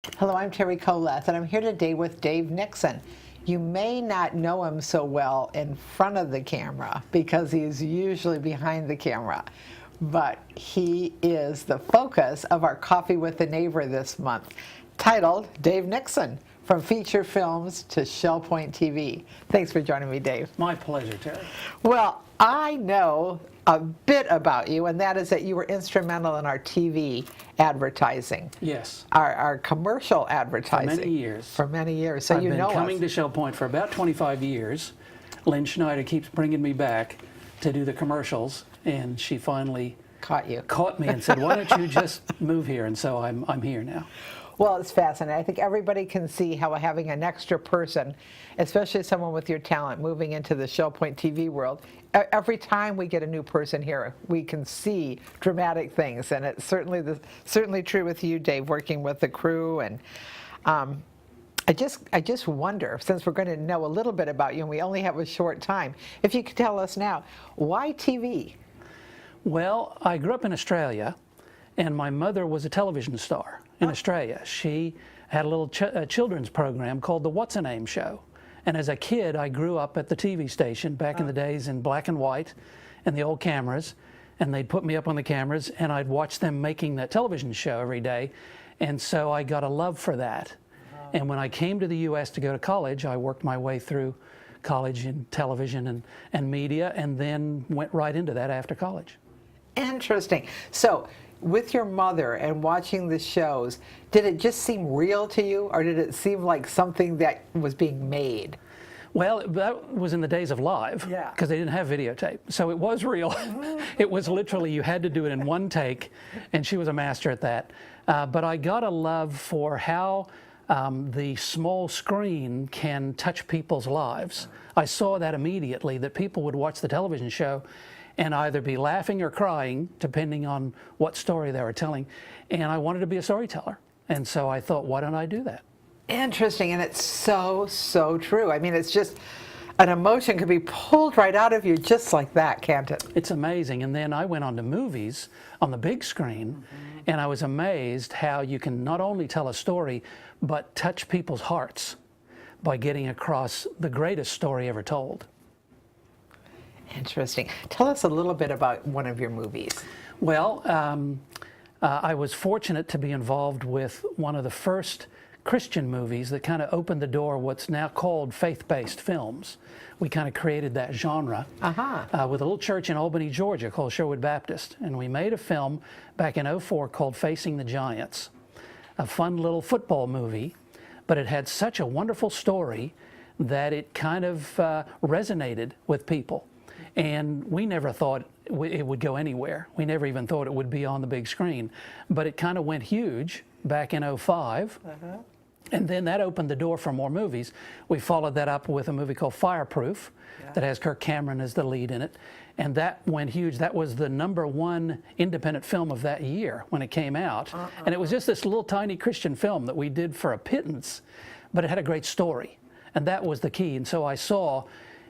Hello, I'm Terry Coleth, and I'm here today with Dave Nixon. You may not know him so well in front of the camera because he's usually behind the camera, but he is the focus of our Coffee with a Neighbor this month, titled Dave Nixon, From Feature Films to Shell Point TV. Thanks for joining me, Dave. My pleasure, Terry. Well, I know a bit about you, and that is that you were instrumental in our TV advertising. Yes. Our commercial advertising. For many years. For many years. So I've you been know coming us. to Shell Point for about 25 years. Lynn Schneider keeps bringing me back to do the commercials, and she finally caught me and said, "Why don't you just move here?" And so I'm here now. Well, it's fascinating. I think everybody can see how having an extra person, especially someone with your talent, moving into the Shell Point TV world, every time we get a new person here, we can see dramatic things. And it's certainly true with you, Dave, working with the crew. And I just wonder, since we're going to know a little bit about you and we only have a short time, if you could tell us now, why TV? Well, I grew up in Australia, and my mother was a television star in Australia. She had a little children's program called the What's a Name Show. And as a kid, I grew up at the TV station back in the days in black and white and the old cameras. And they'd put me up on the cameras, and I'd watch them making that television show every day. And so I got a love for that. And when I came to the U.S. to go to college, I worked my way through college in television and media, and then went right into that after college. Interesting. So, with your mother and watching the shows, did it just seem real to you, or did it seem like something that was being made? Well, that was in the days of live, because they didn't have videotape. So it was real. It was literally, you had to do it in one take, and she was a master at that. But I got a love for how the small screen can touch people's lives. I saw that immediately, that people would watch the television show and either be laughing or crying, depending on what story they were telling. And I wanted to be a storyteller. And so I thought, why don't I do that? Interesting, and it's so true. I mean, it's just, an emotion could be pulled right out of you just like that, can't it? It's amazing. And then I went on to movies on the big screen, and I was amazed how you can not only tell a story, but touch people's hearts by getting across the greatest story ever told. Interesting. Tell us a little bit about one of your movies. Well, I was fortunate to be involved with one of the first Christian movies that kind of opened the door what's now called faith-based films. We kind of created that genre with a little church in Albany, Georgia called Sherwood Baptist. And we made a film back in '04 called Facing the Giants, a fun little football movie, but it had such a wonderful story that it kind of resonated with people. And we never thought it would go anywhere. We never even thought it would be on the big screen. But it kind of went huge back in '05. And then that opened the door for more movies. We followed that up with a movie called Fireproof that has Kirk Cameron as the lead in it. And that went huge. That was the #1 independent film of that year when it came out. And it was just this little tiny Christian film that we did for a pittance, but it had a great story. And that was the key. And so I saw,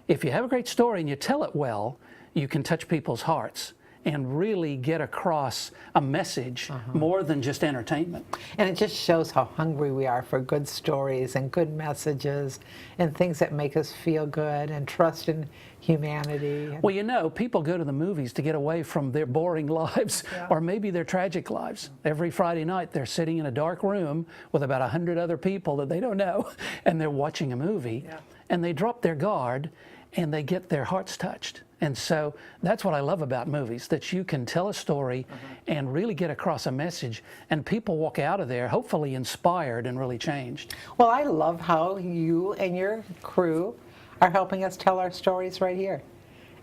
if you have a great story and you tell it well, you can touch people's hearts and really get across a message more than just entertainment. And it just shows how hungry we are for good stories and good messages and things that make us feel good and trust in humanity. Well, you know, people go to the movies to get away from their boring lives or maybe their tragic lives. Every Friday night they're sitting in a dark room with about 100 other people that they don't know, and they're watching a movie, and they drop their guard and they get their hearts touched. And so that's what I love about movies, that you can tell a story and really get across a message, and people walk out of there hopefully inspired and really changed. Well, I love how you and your crew are helping us tell our stories right here.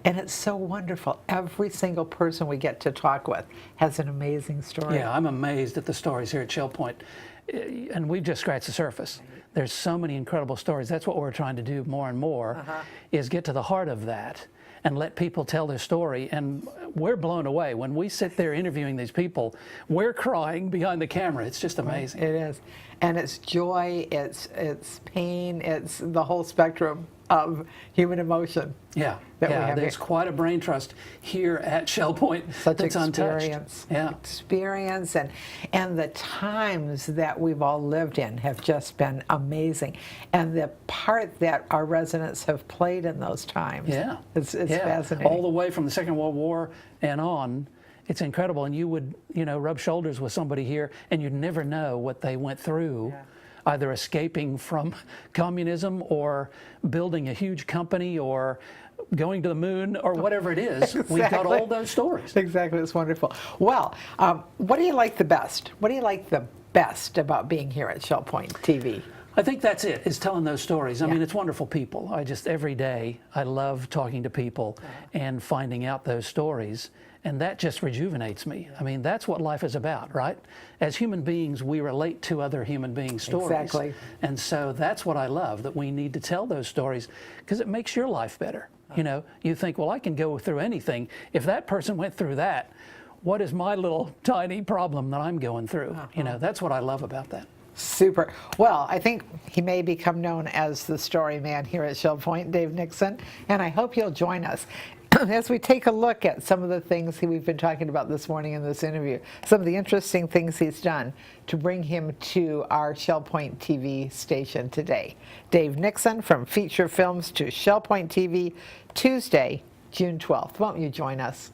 And it's so wonderful. Every single person we get to talk with has an amazing story. Yeah, I'm amazed at the stories here at Shell Point. And we've just scratched the surface. There's so many incredible stories. That's what we're trying to do more and more, is get to the heart of that and let people tell their story. And we're blown away. When we sit there interviewing these people, we're crying behind the camera. It's just amazing. It is. And it's joy, it's pain, it's the whole spectrum of human emotion. Yeah, that we yeah. have There's here. quite a brain trust here at Shell Point Such that's experience, untouched. Yeah. experience, and the times that we've all lived in have just been amazing, and the part that our residents have played in those times. Yeah, it's yeah. fascinating. All the way from the Second World War and on. It's incredible, and you would, rub shoulders with somebody here, and you'd never know what they went through, either escaping from communism or building a huge company or going to the moon or whatever it is. We've got Exactly. all those stories. Exactly, it's wonderful. Well, what do you like the best? What do you like the best about being here at Shell Point TV? I think that's it, is telling those stories. I Yeah. mean, it's wonderful people. Every day, I love talking to people and finding out those stories. And that just rejuvenates me. I mean, that's what life is about, right? As human beings, we relate to other human beings' stories. Exactly. And so that's what I love, that we need to tell those stories because it makes your life better. You think, well, I can go through anything. If that person went through that, what is my little tiny problem that I'm going through? That's what I love about that. Super. Well, I think he may become known as the story man here at Shell Point, Dave Nixon, and I hope you'll join us as we take a look at some of the things we've been talking about this morning in this interview, some of the interesting things he's done to bring him to our Shell Point TV station today. Dave Nixon, from feature films to Shell Point TV, Tuesday, June 12th. Won't you join us?